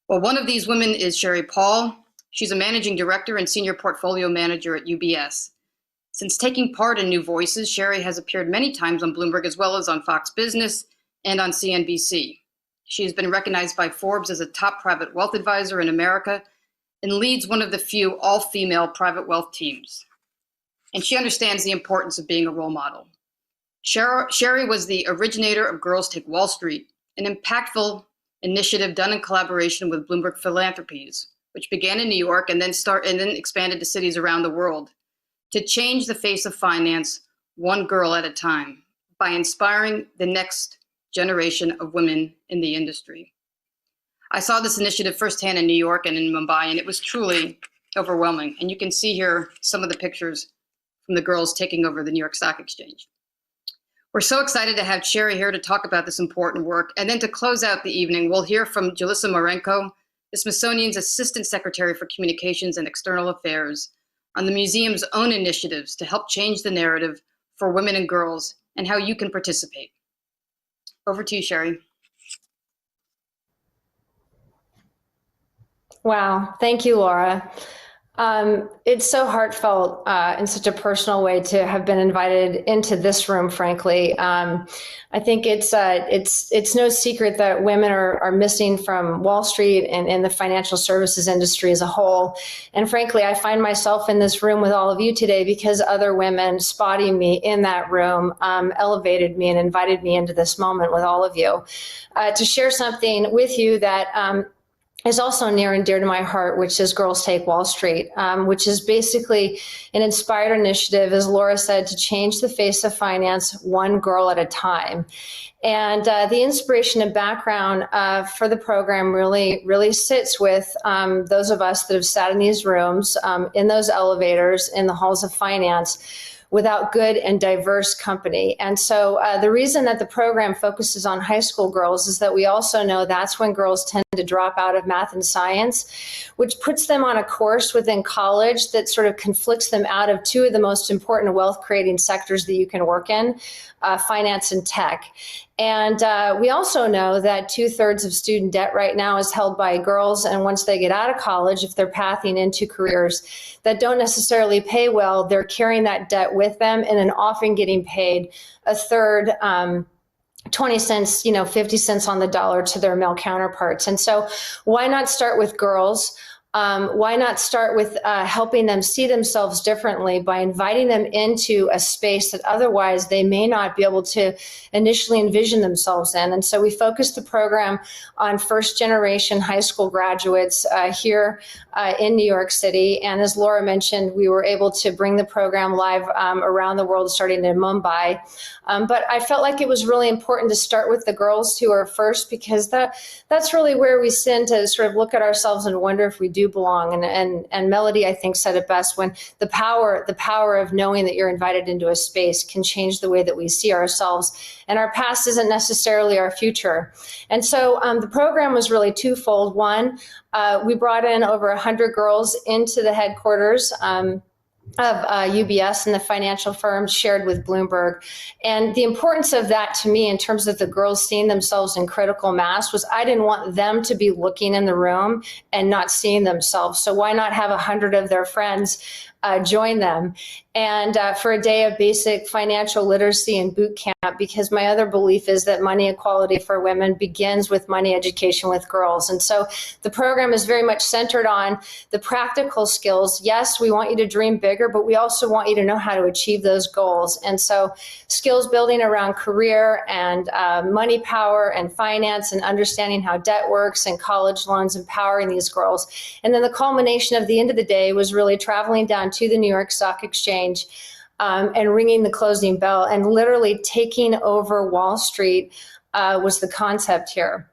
Well, one of these women is Sherry Paul. She's a managing director and senior portfolio manager at UBS. Since taking part in New Voices, Sherry has appeared many times on Bloomberg as well as on Fox Business and on CNBC. She has been recognized by Forbes as a top private wealth advisor in America and leads one of the few all-female private wealth teams. And she understands the importance of being a role model. Sherry was the originator of Girls Take Wall Street, an impactful initiative done in collaboration with Bloomberg Philanthropies, which began in New York and then expanded to cities around the world, to change the face of finance one girl at a time by inspiring the next generation of women in the industry. I saw this initiative firsthand in New York and in Mumbai, and it was truly overwhelming. And you can see here some of the pictures from the girls taking over the New York Stock Exchange. We're so excited to have Sherry here to talk about this important work. And then to close out the evening, we'll hear from Julissa Marenko, the Smithsonian's Assistant Secretary for Communications and External Affairs, on the museum's own initiatives to help change the narrative for women and girls and how you can participate. Over to you, Sherry. Wow. Thank you, Laura. It's so heartfelt in such a personal way to have been invited into this room, frankly. I think it's no secret that women are missing from Wall Street and in the financial services industry as a whole. And frankly, I find myself in this room with all of you today because other women spotting me in that room elevated me and invited me into this moment with all of you to share something with you that is also near and dear to my heart, which is Girls Take Wall Street, which is basically an inspired initiative, as Laura said, to change the face of finance one girl at a time. And the inspiration and background for the program really sits with those of us that have sat in these rooms, in those elevators, in the halls of finance, without good and diverse company. And so the reason that the program focuses on high school girls is that we also know that's when girls tend to drop out of math and science, which puts them on a course within college that sort of conflicts them out of two of the most important wealth creating sectors that you can work in, finance and tech. And we also know that 2/3 of student debt right now is held by girls. And once they get out of college, if they're pathing into careers that don't necessarily pay well, they're carrying that debt with them and then often getting paid a third, 20 cents, 50 cents on the dollar to their male counterparts. And so why not start with girls? Why not start with helping them see themselves differently by inviting them into a space that otherwise they may not be able to initially envision themselves in? And so we focused the program on first generation high school graduates here in New York City. And as Laura mentioned, we were able to bring the program live around the world, starting in Mumbai. But I felt like it was really important to start with the girls who are first, because that's really where we tend to sort of look at ourselves and wonder if we do belong. And Melody, I think, said it best when the power of knowing that you're invited into a space can change the way that we see ourselves. And our past isn't necessarily our future. And so the program was really twofold. One, we brought in over 100 girls into the headquarters of UBS and the financial firms, shared with Bloomberg. And the importance of that to me in terms of the girls seeing themselves in critical mass was I didn't want them to be looking in the room and not seeing themselves. So why not have 100 of their friends join them and for a day of basic financial literacy and boot camp, because my other belief is that money equality for women begins with money education with girls. And so the program is very much centered on the practical skills. Yes, we want you to dream bigger, but we also want you to know how to achieve those goals. And so skills building around career and money power and finance and understanding how debt works and college loans, empowering these girls. And then the culmination of the end of the day was really traveling down to the New York Stock Exchange and ringing the closing bell and literally taking over Wall Street was the concept here.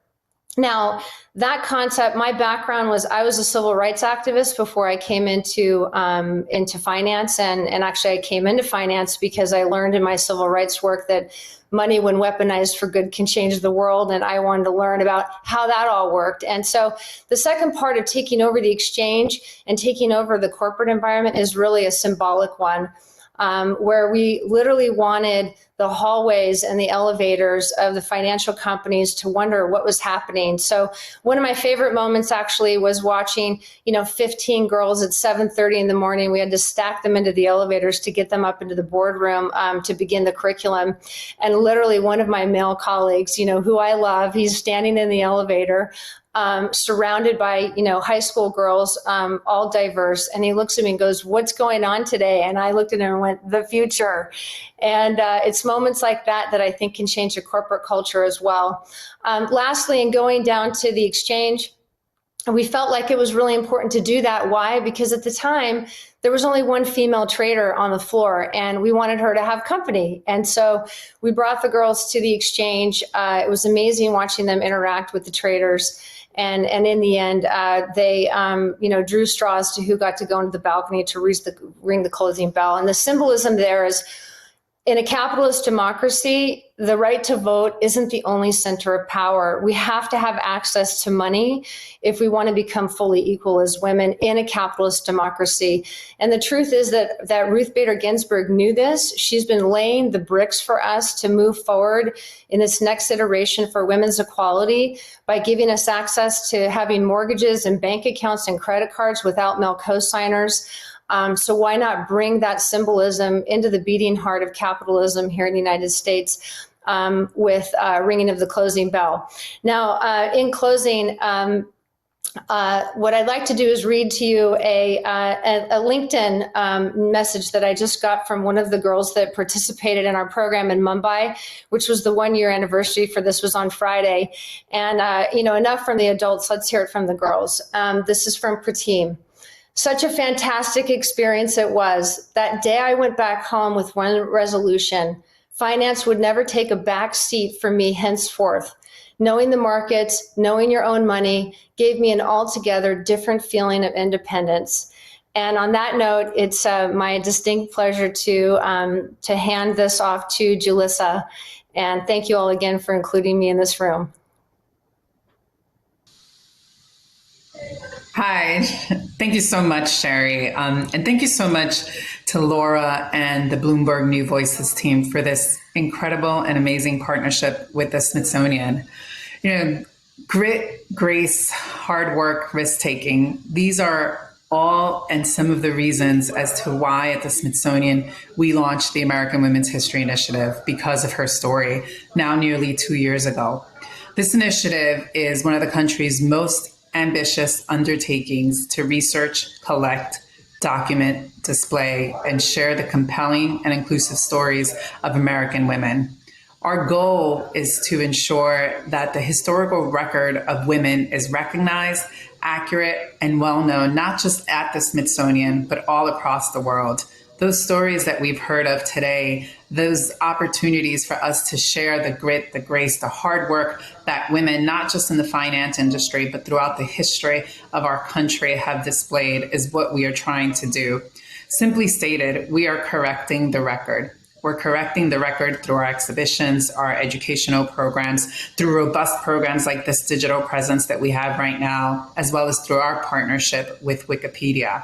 Now, that concept, my background was I was a civil rights activist before I came into finance. And actually, I came into finance because I learned in my civil rights work that money, when weaponized for good, can change the world. And I wanted to learn about how that all worked. And so the second part of taking over the exchange and taking over the corporate environment is really a symbolic one, where we literally wanted the hallways and the elevators of the financial companies to wonder what was happening. So one of my favorite moments actually was watching, 15 girls at 7:30 in the morning. We had to stack them into the elevators to get them up into the boardroom to begin the curriculum. And literally one of my male colleagues, who I love, he's standing in the elevator, surrounded by, high school girls, all diverse. And he looks at me and goes, "What's going on today?" And I looked at him and went, "The future." And it's moments like that that I think can change the corporate culture as well. Lastly, in going down to the exchange, we felt like it was really important to do that. Why? Because at the time, there was only one female trader on the floor, and we wanted her to have company. And so we brought the girls to the exchange. It was amazing watching them interact with the traders. And in the end, they drew straws to who got to go into the balcony to ring the closing bell. And the symbolism there is, in a capitalist democracy, the right to vote isn't the only center of power. We have to have access to money if we want to become fully equal as women in a capitalist democracy. And the truth is that Ruth Bader Ginsburg knew this. She's been laying the bricks for us to move forward in this next iteration for women's equality by giving us access to having mortgages and bank accounts and credit cards without male co-signers. So why not bring that symbolism into the beating heart of capitalism here in the United States with ringing of the closing bell. Now, in closing, what I'd like to do is read to you a LinkedIn message that I just got from one of the girls that participated in our program in Mumbai, which was the 1-year anniversary for this was on Friday. And, enough from the adults, let's hear it from the girls. This is from Pratim. Such a fantastic experience it was. That day I went back home with one resolution. Finance would never take a back seat for me henceforth. Knowing the markets, knowing your own money gave me an altogether different feeling of independence. And on that note, it's my distinct pleasure to hand this off to Julissa. And thank you all again for including me in this room. Hi, thank you so much, Sherry. And thank you so much to Laura and the Bloomberg New Voices team for this incredible and amazing partnership with the Smithsonian. Grit, grace, hard work, risk-taking, these are all and some of the reasons as to why at the Smithsonian we launched the American Women's History Initiative because of her story now nearly 2 years ago. This initiative is one of the country's most ambitious undertakings to research, collect, document, display, and share the compelling and inclusive stories of American women. Our goal is to ensure that the historical record of women is recognized, accurate, and well known, not just at the Smithsonian, but all across the world. Those stories that we've heard of today, those opportunities for us to share the grit, the grace, the hard work that women, not just in the finance industry, but throughout the history of our country have displayed is what we are trying to do. Simply stated, we are correcting the record. We're correcting the record through our exhibitions, our educational programs, through robust programs like this digital presence that we have right now, as well as through our partnership with Wikipedia.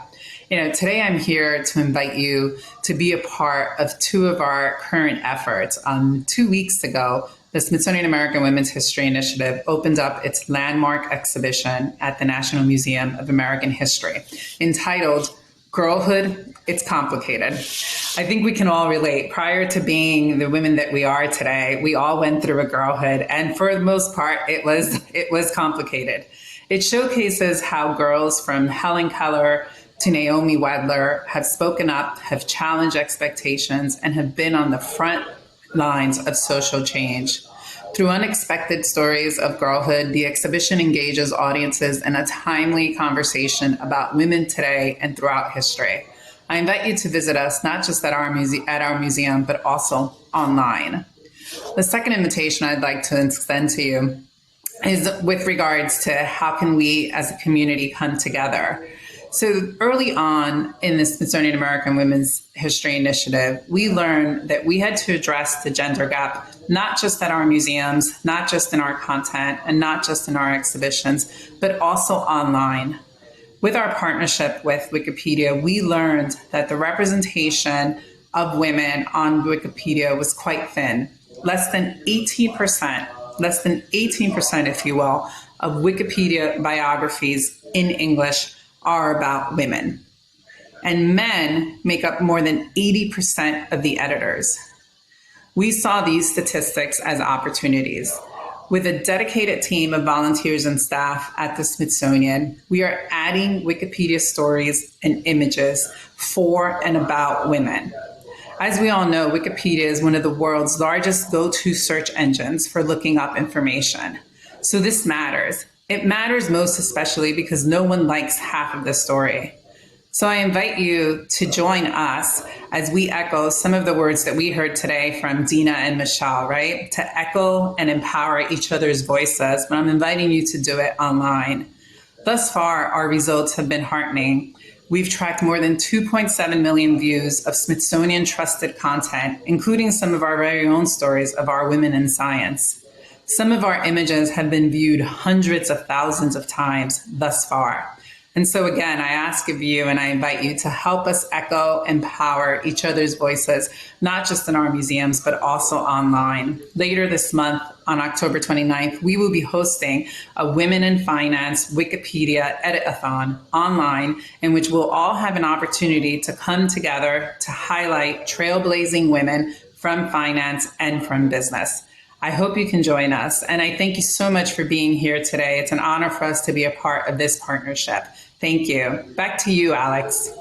Today I'm here to invite you to be a part of two of our current efforts. 2 weeks ago, the Smithsonian American Women's History Initiative opened up its landmark exhibition at the National Museum of American History, entitled Girlhood, It's Complicated. I think we can all relate. Prior to being the women that we are today, we all went through a girlhood, and for the most part, it was complicated. It showcases how girls from Helen Keller to Naomi Wedler have spoken up, have challenged expectations, and have been on the front lines of social change. Through unexpected stories of girlhood, the exhibition engages audiences in a timely conversation about women today and throughout history. I invite you to visit us, not just at our museum, but also online. The second invitation I'd like to extend to you is with regards to how can we as a community come together. So early on in the Smithsonian American Women's History Initiative, we learned that we had to address the gender gap, not just at our museums, not just in our content, and not just in our exhibitions, but also online. With our partnership with Wikipedia, we learned that the representation of women on Wikipedia was quite thin. Less than 18%, if you will, of Wikipedia biographies in English are about women. And men make up more than 80% of the editors. We saw these statistics as opportunities. With a dedicated team of volunteers and staff at the Smithsonian, we are adding Wikipedia stories and images for and about women. As we all know, Wikipedia is one of the world's largest go-to search engines for looking up information. So this matters. It matters most especially because no one likes half of the story. So I invite you to join us as we echo some of the words that we heard today from Dina and Michelle, right? To echo and empower each other's voices, but I'm inviting you to do it online. Thus far, our results have been heartening. we've tracked more than 2.7 million views of Smithsonian trusted content, including some of our very own stories of our women in science. Some of our images have been viewed hundreds of thousands of times thus far. And so again, I ask of you and I invite you to help us echo, empower each other's voices, not just in our museums, but also online. Later this month, on October 29th, we will be hosting a Women in Finance Wikipedia Edit-a-thon online, in which we'll all have an opportunity to come together to highlight trailblazing women from finance and from business. I hope you can join us. And I thank you so much for being here today. It's an honor for us to be a part of this partnership. Thank you. Back to you, Alex.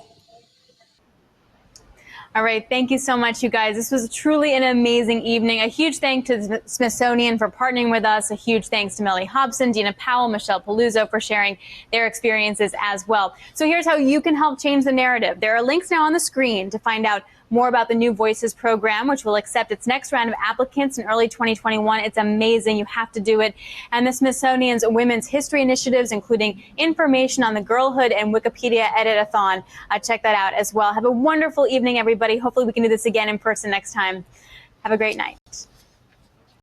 All right. Thank you so much, you guys. This was truly an amazing evening. A huge thanks to the Smithsonian for partnering with us. A huge thanks to Melody Hobson, Dina Powell, Michelle Paluzzo for sharing their experiences as well. So here's how you can help change the narrative. There are links now on the screen to find out more about the New Voices program, which will accept its next round of applicants in early 2021. It's amazing. You have to do it. And the Smithsonian's Women's History Initiatives, including information on the Girlhood and Wikipedia Edit-a-thon. Check that out as well. Have a wonderful evening, everybody. Hopefully we can do this again in person next time. Have a great night.